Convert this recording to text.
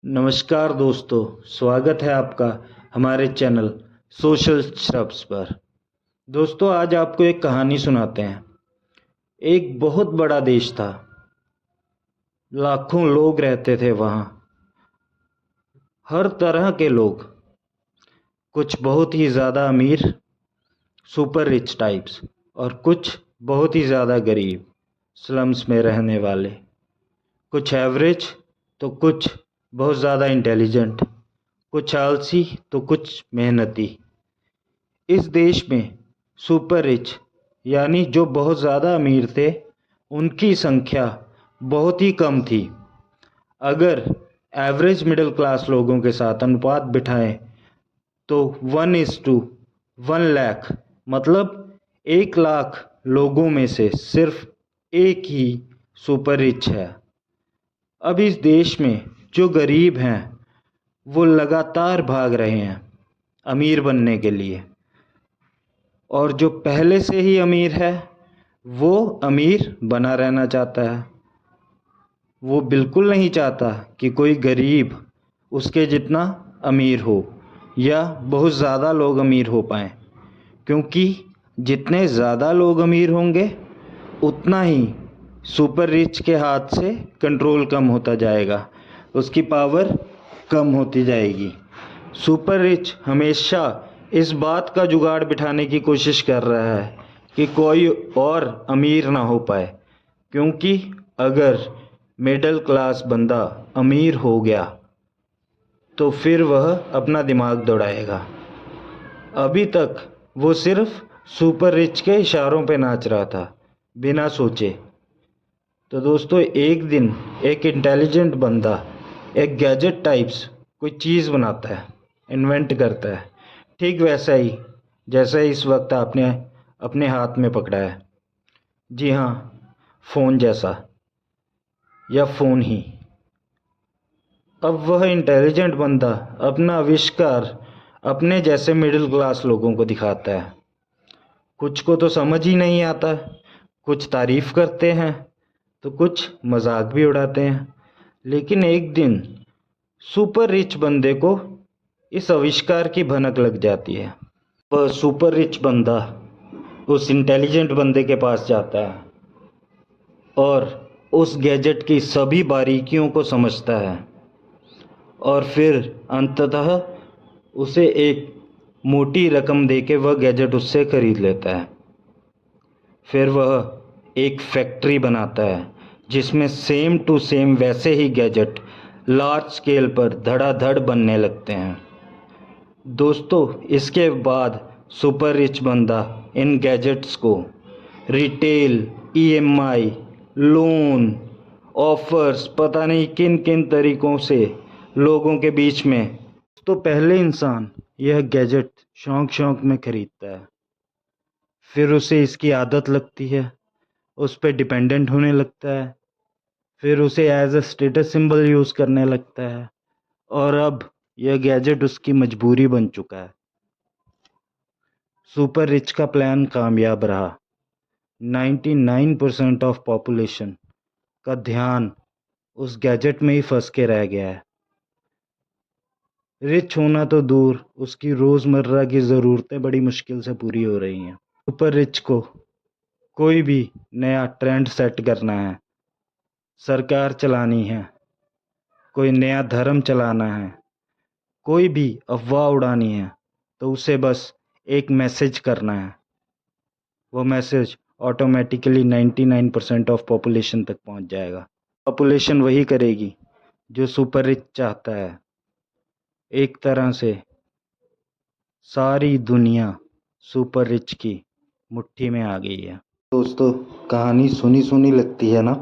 नमस्कार दोस्तों, स्वागत है आपका हमारे चैनल सोशल श्रब्स पर। दोस्तों, आज आपको एक कहानी सुनाते हैं। एक बहुत बड़ा देश था, लाखों लोग रहते थे वहाँ, हर तरह के लोग, कुछ बहुत ही ज़्यादा अमीर सुपर रिच टाइप्स और कुछ बहुत ही ज़्यादा गरीब स्लम्स में रहने वाले, कुछ एवरेज तो कुछ बहुत ज़्यादा इंटेलिजेंट, कुछ आलसी तो कुछ मेहनती। इस देश में सुपर रिच यानी जो बहुत ज़्यादा अमीर थे, उनकी संख्या बहुत ही कम थी। अगर एवरेज मिडिल क्लास लोगों के साथ अनुपात बिठाएं तो 1:1 लाख, मतलब 1 लाख लोगों में से सिर्फ एक ही सुपर रिच है। अब इस देश में जो गरीब हैं वो लगातार भाग रहे हैं अमीर बनने के लिए, और जो पहले से ही अमीर है वो अमीर बना रहना चाहता है। वो बिल्कुल नहीं चाहता कि कोई गरीब उसके जितना अमीर हो या बहुत ज़्यादा लोग अमीर हो पाएँ, क्योंकि जितने ज़्यादा लोग अमीर होंगे उतना ही सुपर रिच के हाथ से कंट्रोल कम होता जाएगा, उसकी पावर कम होती जाएगी। सुपर रिच हमेशा इस बात का जुगाड़ बिठाने की कोशिश कर रहा है कि कोई और अमीर ना हो पाए, क्योंकि अगर मिडिल क्लास बंदा अमीर हो गया तो फिर वह अपना दिमाग दौड़ाएगा। अभी तक वो सिर्फ सुपर रिच के इशारों पे नाच रहा था बिना सोचे। तो दोस्तों, एक दिन एक इंटेलिजेंट बंदा एक गैजेट टाइप्स कोई चीज़ बनाता है, इन्वेंट करता है, ठीक वैसा ही जैसा इस वक्त आपने अपने हाथ में पकड़ा है। जी हाँ, फ़ोन जैसा, या फ़ोन ही। अब वह इंटेलिजेंट बंदा अपना आविष्कार अपने जैसे मिडिल क्लास लोगों को दिखाता है। कुछ को तो समझ ही नहीं आता, कुछ तारीफ़ करते हैं तो कुछ मजाक भी उड़ाते हैं। लेकिन एक दिन सुपर रिच बंदे को इस आविष्कार की भनक लग जाती है। वह सुपर रिच बंदा उस इंटेलिजेंट बंदे के पास जाता है और उस गैजेट की सभी बारीकियों को समझता है, और फिर अंततः उसे एक मोटी रकम देके वह गैजेट उससे खरीद लेता है। फिर वह एक फैक्ट्री बनाता है जिसमें सेम टू सेम वैसे ही गैजेट लार्ज स्केल पर धड़ाधड़ बनने लगते हैं। दोस्तों, इसके बाद सुपर रिच बंदा इन गैजेट्स को रिटेल, ईएमआई, लोन, ऑफर्स, पता नहीं किन किन तरीक़ों से लोगों के बीच में, तो पहले इंसान यह गैजेट शौक़ शौक़ में खरीदता है, फिर उसे इसकी आदत लगती है, उस पर डिपेंडेंट होने लगता है, फिर उसे as a status symbol use करने लगता है, और अब यह गैजेट उसकी मजबूरी बन चुका है। सुपर रिच का प्लान कामयाब रहा। 99% ऑफ पॉपुलेशन का ध्यान उस गैजेट में ही फंस के रह गया है। रिच होना तो दूर, उसकी रोज़मर्रा की ज़रूरतें बड़ी मुश्किल से पूरी हो रही हैं। सुपर रिच को कोई भी नया ट्रेंड सेट करना है, सरकार चलानी है, कोई नया धर्म चलाना है, कोई भी अफवाह उड़ानी है, तो उसे बस एक मैसेज करना है। वो मैसेज ऑटोमेटिकली 99% ऑफ पॉपुलेशन तक पहुंच जाएगा। पॉपुलेशन वही करेगी जो सुपर रिच चाहता है। एक तरह से सारी दुनिया सुपर रिच की मुट्ठी में आ गई है। दोस्तों, कहानी सुनी सुनी लगती है ना?